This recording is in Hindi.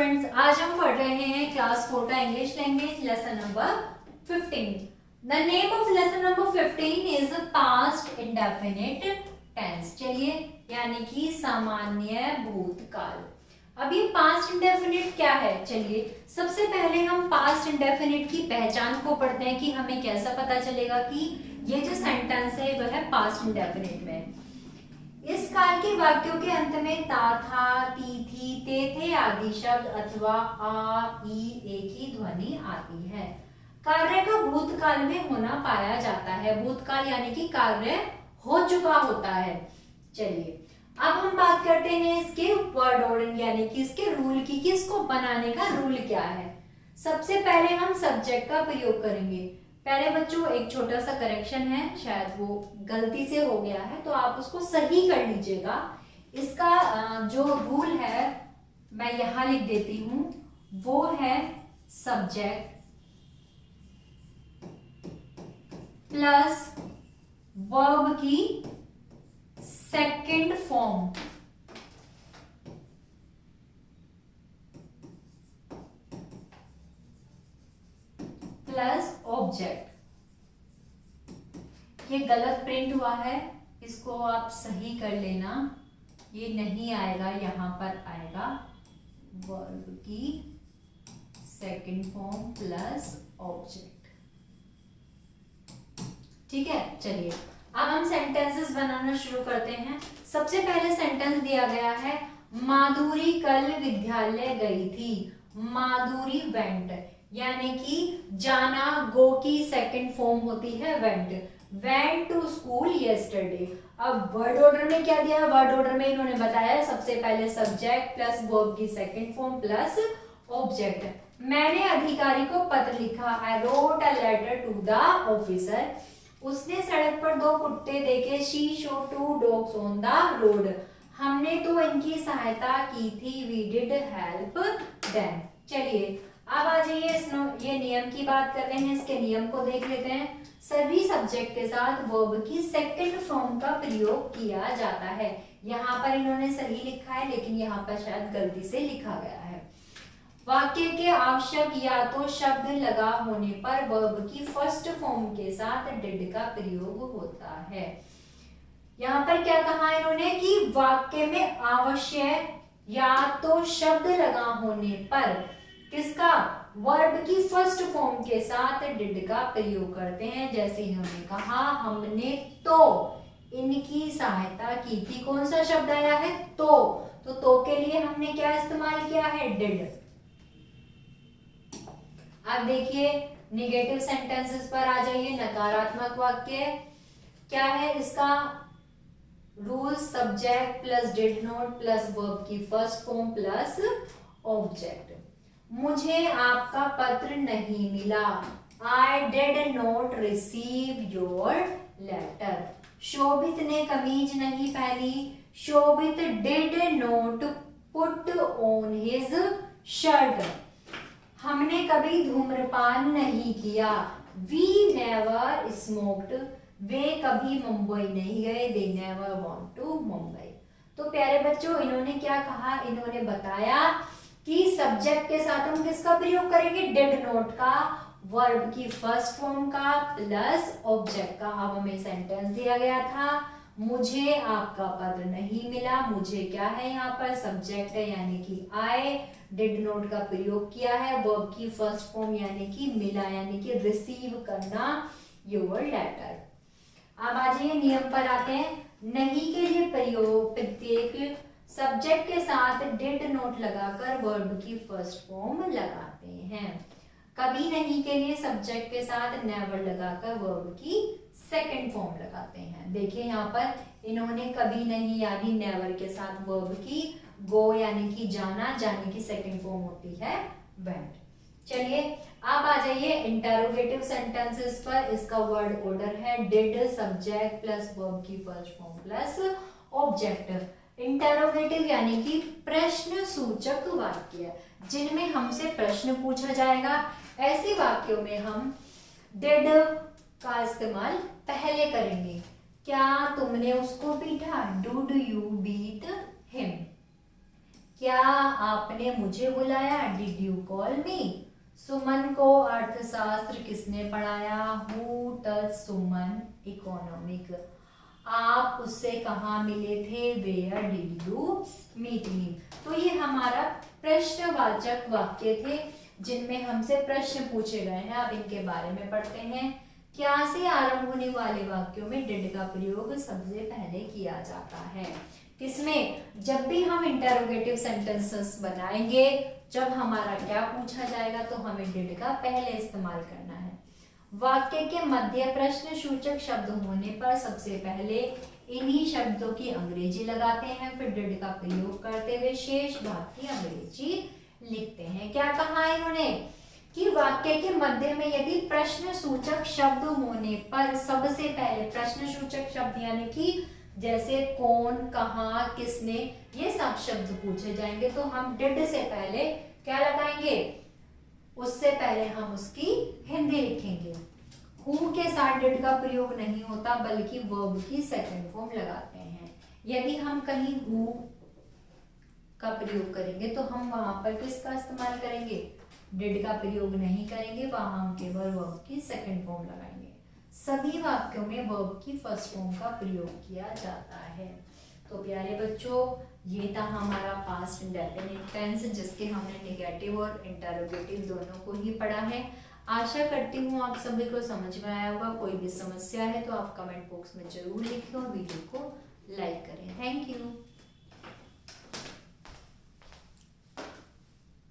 स्टूडेंट्स, आज हम पढ़ रहे हैं क्लास 4 का English language lesson number 15। The name of lesson number 15 is past indefinite tense. चलिए, यानी कि सामान्य भूतकाल। अब ये पास्ट इंडेफिनिट क्या है? चलिए, सबसे पहले हम पास्ट इंडेफिनिट की पहचान को पढ़ते हैं कि हमें कैसा पता चलेगा कि ये जो सेंटेंस है वह है पास्ट इंडेफिनिट में। इस काल के वाक्यों के अंत में ता, था, ती, थी, ते, थे आदि शब्द अथवा आ, ई, एक ही ध्वनि आती है। कार्य का भूतकाल में होना पाया जाता है। भूतकाल यानी कि कार्य हो चुका होता है। चलिए, अब हम बात करते हैं इसके वर्ड ऑर्डर यानी कि इसके रूल की, कि इसको बनाने का रूल क्या है। सबसे पहले हम सब्जेक्ट का प्रयोग करेंगे। पहले बच्चों एक छोटा सा करेक्शन है, शायद वो गलती से हो गया है तो आप उसको सही कर लीजिएगा। इसका जो रूल है मैं यहां लिख देती हूं, वो है सब्जेक्ट प्लस वर्ब की सेकंड फॉर्म प्लस ऑब्जेक्ट। ये गलत प्रिंट हुआ है, इसको आप सही कर लेना। ये नहीं आएगा, यहां पर आएगा वर्ब की सेकंड फॉर्म प्लस ऑब्जेक्ट। ठीक है, चलिए अब हम सेंटेंसेस बनाना शुरू करते हैं। सबसे पहले सेंटेंस दिया गया है, माधुरी कल विद्यालय गई थी। माधुरी वेंट, यानी कि जाना, गो की सेकंड फॉर्म होती है went. Went to school yesterday. अब वर्ड ऑर्डर में क्या दिया है? वर्ड ऑर्डर में इन्होंने बताया सबसे पहले सब्जेक्ट प्लस वर्ब की सेकंड फॉर्म प्लस ऑब्जेक्ट। मैंने अधिकारी को पत्र लिखा, I wrote a letter to the officer. उसने सड़क पर दो कुत्ते देखे, she saw two dogs on the road. हमने तो इनकी सहायता की थी, वी डिड हेल्प देम। चलिए, अब आ जाइए ये नियम की बात कर रहे हैं, इसके नियम को देख लेते हैं। सभी सब्जेक्ट के साथ वर्ब की सेकंड फॉर्म का प्रयोग किया जाता है। यहाँ पर इन्होंने सही लिखा है, लेकिन यहाँ पर शायद गलती से लिखा गया है। वाक्य के आवश्यक या तो शब्द लगा होने पर वर्ब की फर्स्ट फॉर्म के साथ डिड का प्रयोग होता है। यहाँ पर क्या कहा इन्होंने कि वाक्य में आवश्यक या तो शब्द लगा होने पर किसका? वर्ब की फर्स्ट फॉर्म के साथ डिड का प्रयोग करते हैं। जैसे इन्होंने कहा, हमने तो इनकी सहायता की थी। कौन सा शब्द आया है? तो के लिए हमने क्या इस्तेमाल किया है? डिड। अब देखिए निगेटिव सेंटेंसेस पर आ जाइए। नकारात्मक वाक्य क्या है? इसका rule subject plus did not plus verb की फर्स्ट फॉर्म प्लस ऑब्जेक्ट। मुझे आपका पत्र नहीं मिला, I did not receive your letter. Shobhit ने कमीज नहीं पहनी, Shobhit did not put on his shirt. हमने कभी धूम्रपान नहीं किया, वी नेवर स्मोक्ड। वे कभी मुंबई नहीं गए, they never went to Mumbai. तो प्यारे बच्चों, इन्होंने क्या कहा? इन्होंने बताया कि सब्जेक्ट के साथ हम किसका प्रयोग करेंगे? डिड नॉट का, वर्ब की फर्स्ट फॉर्म का प्लस ऑब्जेक्ट का। अब हमें सेंटेंस दिया गया था, मुझे आपका पत्र नहीं मिला। मुझे क्या है? यहाँ पर सब्जेक्ट है यानी कि आई। डिड नॉट का प्रयोग किया है, वर्ब की फर्स्ट फॉर्म यानी कि मिला, यानी कि रिसीव करना, योर लेटर। अब आ जाइए नियम पर आते हैं। नहीं के लिए प्रयोग प्रत्येक सब्जेक्ट के साथ डिड नॉट लगाकर वर्ब की फर्स्ट फॉर्म लगाते हैं। कभी नहीं के लिए सब्जेक्ट के साथ नेवर लगाकर वर्ब की सेकंड फॉर्म लगाते हैं। देखिए यहाँ पर इन्होंने कभी नहीं यानी नेवर के साथ वर्ब की गो यानी कि जाना, जाने की सेकंड फॉर्म होती है वेंट। चलिए, अब आ जाइए इंटरोगेटिव सेंटेंसेस पर। इसका वर्ड ऑर्डर है डिड सब्जेक्ट प्लस वर्ब की first form plus object. Interrogative यानी कि प्रश्न सूचक वाक्य, जिनमें हमसे प्रश्न पूछा जाएगा। ऐसे वाक्यों में हम डिड का इस्तेमाल पहले करेंगे। क्या तुमने उसको पीटा? Do you beat him? क्या आपने मुझे बुलाया? Did you call me? Suman को अर्थशास्त्र किसने पढ़ाया? Who taught Suman economic? आप उससे कहाँ मिले थे? Where did you meet me? तो ये हमारा प्रश्नवाचक वाक्य थे जिनमें हमसे प्रश्न पूछे गए हैं। अब इनके बारे में पढ़ते हैं। क्या से आरंभ होने वाले वाक्यों में डिड का प्रयोग सबसे पहले किया जाता है? किसमें? जब भी हम इंटरोगेटिव सेंटेंसेस बनाएंगे, जब हमारा क्या पूछा जाएगा तो हमें डिड का पहले इस्तेमाल करना है। वाक्य के मध्य प्रश्न सूचक शब्द होने पर सबसे पहले इन्हीं शब्दों की अंग्रेजी लगाते हैं, फिर डिड का प्रयोग करते हुए शेष भाग की अंग्रेजी लिखते हैं। क्या कहा इन्होंने कि वाक्य के मध्य में यदि प्रश्न सूचक शब्द होने पर सबसे पहले प्रश्न सूचक शब्द यानी कि जैसे कौन, कहाँ, किसने, ये सब शब्द पूछे जाएंगे तो हम डिड से पहले क्या लगाएंगे? उससे पहले हम उसकी हिंदी लिखेंगे। हु के साथ डिड का प्रयोग नहीं होता बल्कि वर्ब की सेकंड फॉर्म लगाते हैं। यदि हम कहीं हु का प्रयोग करेंगे तो हम वहां पर किसका इस्तेमाल करेंगे? डिड का प्रयोग नहीं करेंगे, वहां हम केवल वर्ब की सेकंड फॉर्म लगाएंगे। सभी वाक्यों में वर्ब की फर्स्ट फॉर्म का प्रयोग किया जाता है। तो प्यारे बच्चों, ये था हमारा पास्ट इंडेफिनिट टेंस जिसके हमने नेगेटिव और इंटरोगेटिव दोनों को ही पढ़ा है। आशा करती हूँ आप सभी को समझ में आया होगा। कोई भी समस्या है तो आप कमेंट बॉक्स में जरूर लिखें और वीडियो को लाइक करें। Thank you.